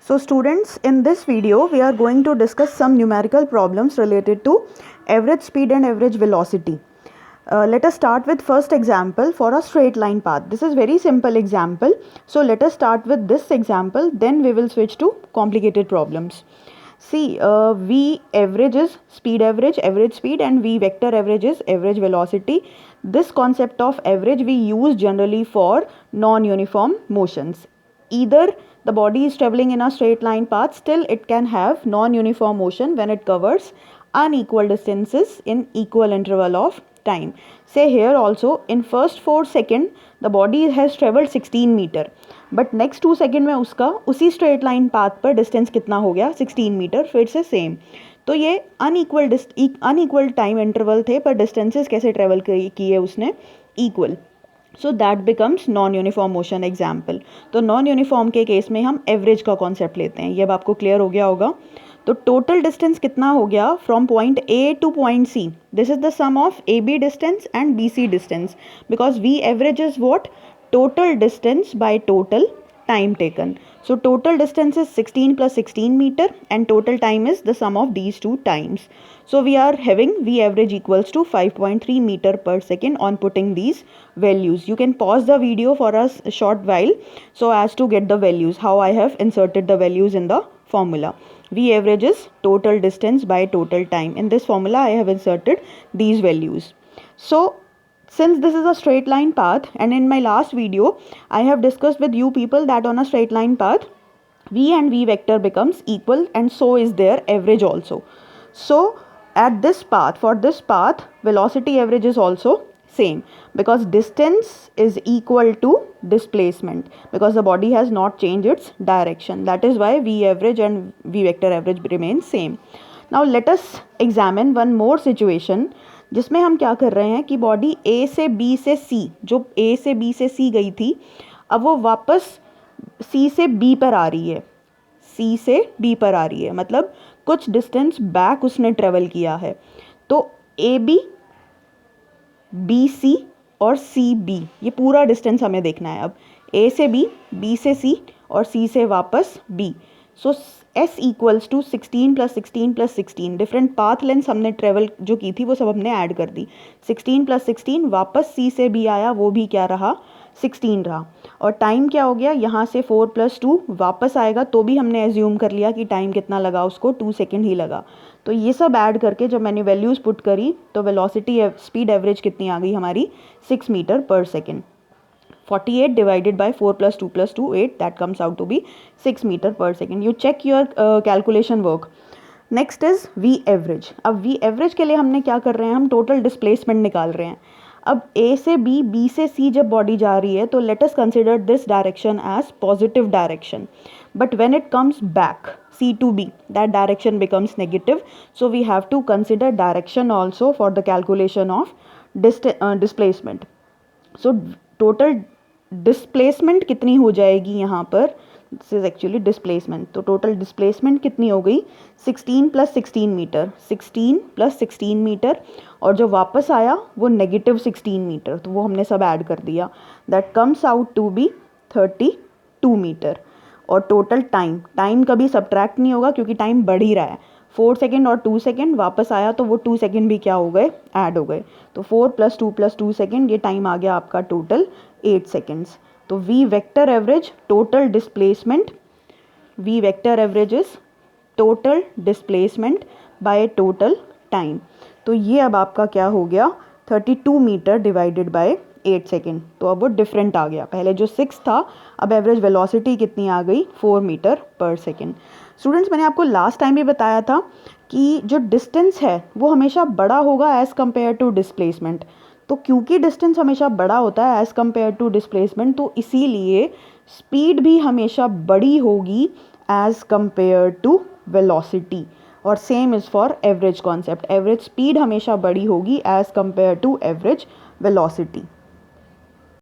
So students, in this video we are going to discuss some numerical problems related to average speed and average velocity. Let us start with first example for a straight line path. This is very simple example. So let us start with this example, then we will switch to complicated problems. See, V average is speed average, average speed, and V vector average is average velocity. This concept of average we use generally for non-uniform motions. Either the body is traveling in a straight line path, still it can have non-uniform motion when it covers unequal distances in equal interval of time. Say here also, in first 4 seconds the body has traveled 16 meter, but next 2 second में उसका उसी straight line path पर distance कितना हो गया 16 metre, फिर से same. तो ये अनइक्वल टाइम इंटरवल थे, पर डिस्टेंसेस कैसे ट्रेवल किए उसने equal. So that becomes non uniform motion example. तो नॉन यूनिफॉर्म के केस में हम एवरेज का कॉन्सेप्ट लेते हैं. ये अब आपको क्लियर हो गया होगा. तो टोटल डिस्टेंस कितना हो गया from point A to point C. This is the sum of A B distance and B C distance, because we average is what, total distance by total time taken. So total distance is 16 plus 16 meter and total time is the sum of these two times. So we are having V average equals to 5.3 meter per second on putting these values. You can pause the video for a short while so as to get the values, how I have inserted the values in the formula. V average is total distance by total time. In this formula I have inserted these values. So since this is a straight line path, and in my last video I have discussed with you people that on a straight line path V and V vector becomes equal, and so is their average also. So at this path, for this path, velocity average is also same, because distance is equal to displacement, because the body has not changed its direction. That is why V average and V vector average remain same. Now let us examine one more situation जिसमें हम क्या कर रहे हैं कि body ए से B से सी, जो ए से बी से सी गई थी, अब वो वापस सी से बी पर आ रही है. सी से बी पर आ रही है मतलब कुछ डिस्टेंस बैक उसने ट्रेवल किया है. तो ए बी, बी सी और सी बी, ये पूरा डिस्टेंस हमें देखना है. अब ए से बी से सी और सी से वापस B. So S equals to 16 plus 16 plus 16. Different path length हमने ट्रेवल जो की थी वो सब हमने ऐड कर दी. 16 प्लस 16 वापस C से B आया, वो भी क्या रहा 16 रहा. और टाइम क्या हो गया, यहाँ से 4 प्लस 2 वापस आएगा, तो भी हमने एज्यूम कर लिया कि टाइम कितना लगा उसको, 2 सेकेंड ही लगा. तो ये सब ऐड करके जब मैंने वैल्यूज़ पुट करी तो वेलोसिटी स्पीड एवरेज कितनी आ गई हमारी 6 मीटर पर second. 48 divided by 4 plus 2 plus 2, 8, that comes out to be 6 meter per second. You check your calculation work. Next is V average. अब V average के लिए हमने क्या कर रहे हैं, हम total displacement निकाल रहे हैं. अब A से B, B से C जब बॉडी जा रही है तो let us consider this direction as positive direction. But when it comes back, C to B, that direction becomes negative. So we have to consider direction also for the calculation of displacement. So total displacement कितनी हो जाएगी यहाँ पर, this is actually displacement. तो total displacement कितनी हो गई 16 plus 16 metre, 16 plus 16 metre, और जो वापस आया वो नेगेटिव 16 मीटर, तो वो हमने सब ऐड कर दिया. That comes out to be 32 metre. और टोटल टाइम कभी सब्ट्रैक्ट नहीं होगा क्योंकि टाइम बढ़ ही रहा है. 4 सेकेंड और 2 सेकेंड वापस आया तो वो 2 सेकेंड भी क्या हो गए, ऐड हो गए. तो 4 प्लस 2 सेकेंड, ये टाइम आ गया आपका टोटल 8 सेकेंड्स. तो V vector average total displacement, V vector average is total displacement by total time. तो ये अब आपका क्या हो गया 32 मीटर डिवाइडेड बाय 8 सेकेंड. तो अब वो डिफरेंट आ गया. पहले जो 6 था, अब एवरेज वेलोसिटी कितनी आ गई 4 मीटर पर सेकेंड. स्टूडेंट्स, मैंने आपको लास्ट टाइम भी बताया था कि जो डिस्टेंस है वो हमेशा बड़ा होगा एज़ कम्पेयर टू डिस्प्लेसमेंट. तो क्योंकि डिस्टेंस हमेशा बड़ा होता है एज़ कम्पेयर टू डिस्प्लेसमेंट, तो इसीलिए स्पीड भी हमेशा बड़ी होगी एज़ कम्पेयर टू वेलोसिटी. और same is for average concept. Average speed हमेशा बड़ी होगी as compare to average velocity.